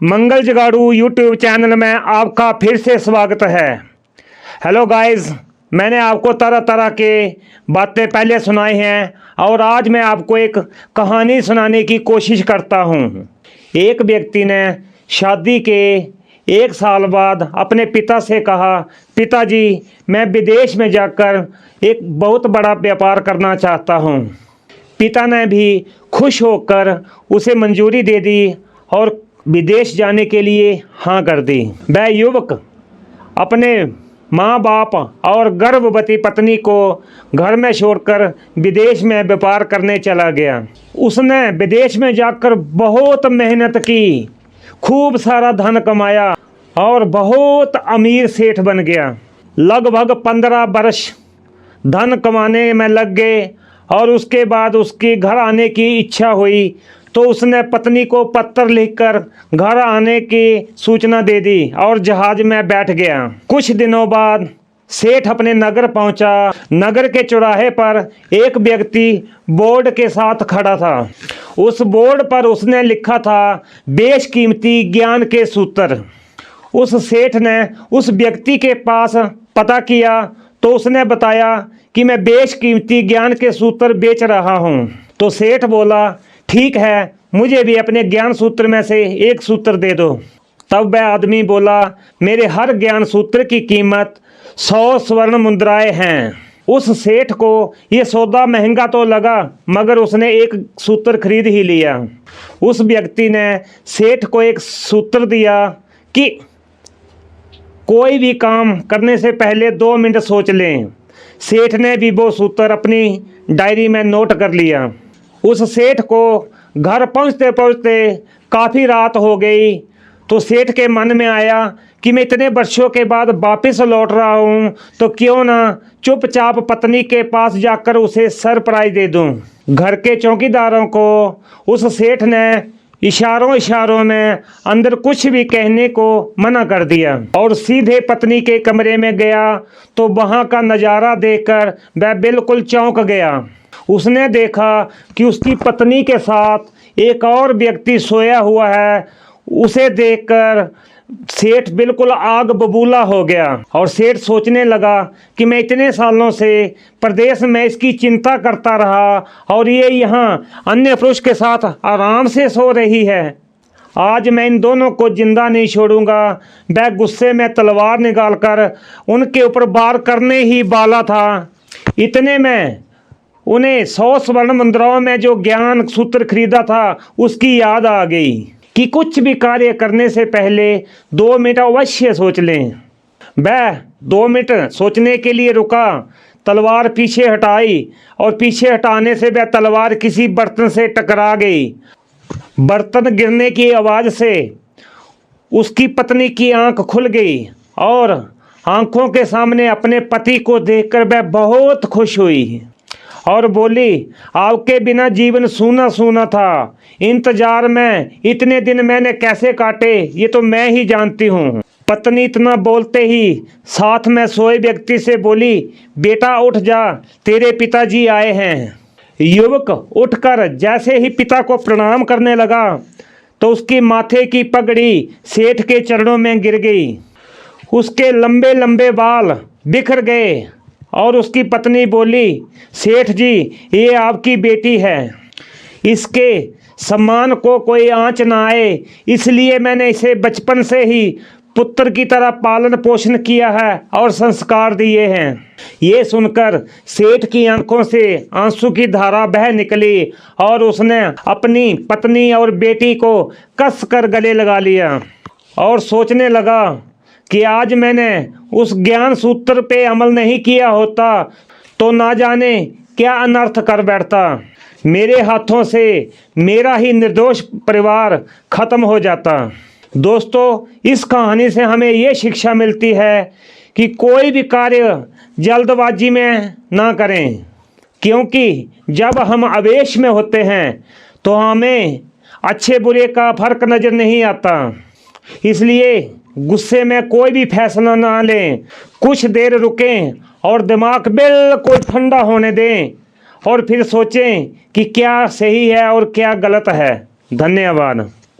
मंगल जगाड़ू YouTube channel में आपका फिर से स्वागत है। हेलो गाइस, मैंने आपको तरह तरह के बातें पहले सुनाई हैं और आज मैं आपको एक कहानी सुनाने की कोशिश करता हूँ। एक व्यक्ति ने शादी के 1 साल बाद अपने पिता से कहा, पिताजी मैं विदेश में जाकर एक बहुत बड़ा व्यापार करना चाहता हूँ। पिता ने भी खुश होकर उसे मंजूरी दे दी और विदेश जाने के लिए हाँ कर दी। वह युवक अपने माँ बाप और गर्भवती पत्नी को घर में छोड़कर विदेश में व्यापार करने चला गया। उसने विदेश में जाकर बहुत मेहनत की, खूब सारा धन कमाया और बहुत अमीर सेठ बन गया। लगभग 15 वर्ष धन कमाने में लग गए और उसके बाद उसके घर आने की इच्छा हुई तो उसने पत्नी को पत्र लिखकर घर आने की सूचना दे दी और जहाज में बैठ गया। कुछ दिनों बाद सेठ अपने नगर पहुंचा। नगर के चौराहे पर एक व्यक्ति बोर्ड के साथ खड़ा था। उस बोर्ड पर उसने लिखा था, बेशकीमती ज्ञान के सूत्र। उस सेठ ने उस व्यक्ति के पास पता किया तो उसने बताया कि मैं बेशकीमती ज्ञान के सूत्र बेच रहा हूं। तो सेठ बोला, ठीक है, मुझे भी अपने ज्ञान सूत्र में से एक सूत्र दे दो। तब वह आदमी बोला, मेरे हर ज्ञान सूत्र की कीमत 100 स्वर्ण मुद्राएं हैं। उस सेठ को ये सौदा महंगा तो लगा मगर उसने एक सूत्र खरीद ही लिया। उस व्यक्ति ने सेठ को एक सूत्र दिया कि कोई भी काम करने से पहले 2 मिनट सोच लें। सेठ ने भी वो सूत्र अपनी डायरी में नोट कर लिया। उस सेठ को घर पहुंचते पहुंचते काफ़ी रात हो गई तो सेठ के मन में आया कि मैं इतने वर्षों के बाद वापस लौट रहा हूं तो क्यों ना चुपचाप पत्नी के पास जाकर उसे सरप्राइज दे दूं। घर के चौकीदारों को उस सेठ ने इशारों में अंदर कुछ भी कहने को मना कर दिया और सीधे पत्नी के कमरे में गया तो वहां का नज़ारा देखकर वह बिल्कुल चौंक गया। उसने देखा कि उसकी पत्नी के साथ एक और व्यक्ति सोया हुआ है। उसे देखकर सेठ बिल्कुल आग बबूला हो गया और सेठ सोचने लगा कि मैं इतने सालों से प्रदेश में इसकी चिंता करता रहा और ये यहाँ अन्य पुरुष के साथ आराम से सो रही है। आज मैं इन दोनों को जिंदा नहीं छोड़ूंगा। वह गुस्से में तलवार निकालकर उनके ऊपर वार करने ही वाला था। इतने में उन्हें 100 स्वर्ण मुद्राओं में जो ज्ञान सूत्र खरीदा था उसकी याद आ गई कि कुछ भी कार्य करने से पहले 2 मिनट अवश्य सोच लें। वह 2 मिनट सोचने के लिए रुका, तलवार पीछे हटाई और पीछे हटाने से वह तलवार किसी बर्तन से टकरा गई। बर्तन गिरने की आवाज़ से उसकी पत्नी की आंख खुल गई और आंखों के सामने अपने पति को देखकर वह बहुत खुश हुई और बोली, आपके बिना जीवन सूना सूना था। इंतजार में इतने दिन मैंने कैसे काटे ये तो मैं ही जानती हूँ। पत्नी इतना बोलते ही साथ में सोए व्यक्ति से बोली, बेटा उठ जा, तेरे पिताजी आए हैं। युवक उठकर जैसे ही पिता को प्रणाम करने लगा तो उसके माथे की पगड़ी सेठ के चरणों में गिर गई। उसके लंबे लंबे बाल बिखर गए और उसकी पत्नी बोली, सेठ जी ये आपकी बेटी है, इसके सम्मान को कोई आंच ना आए इसलिए मैंने इसे बचपन से ही पुत्र की तरह पालन पोषण किया है और संस्कार दिए हैं। ये सुनकर सेठ की आंखों से आंसू की धारा बह निकली और उसने अपनी पत्नी और बेटी को कसकर गले लगा लिया और सोचने लगा कि आज मैंने उस ज्ञान सूत्र पे अमल नहीं किया होता तो ना जाने क्या अनर्थ कर बैठता। मेरे हाथों से मेरा ही निर्दोष परिवार खत्म हो जाता। दोस्तों, इस कहानी से हमें ये शिक्षा मिलती है कि कोई भी कार्य जल्दबाजी में ना करें, क्योंकि जब हम आवेश में होते हैं तो हमें अच्छे बुरे का फर्क नज़र नहीं आता। इसलिए गुस्से में कोई भी फैसला ना लें, कुछ देर रुकें और दिमाग बिल्कुल ठंडा होने दें और फिर सोचें कि क्या सही है और क्या गलत है। धन्यवाद।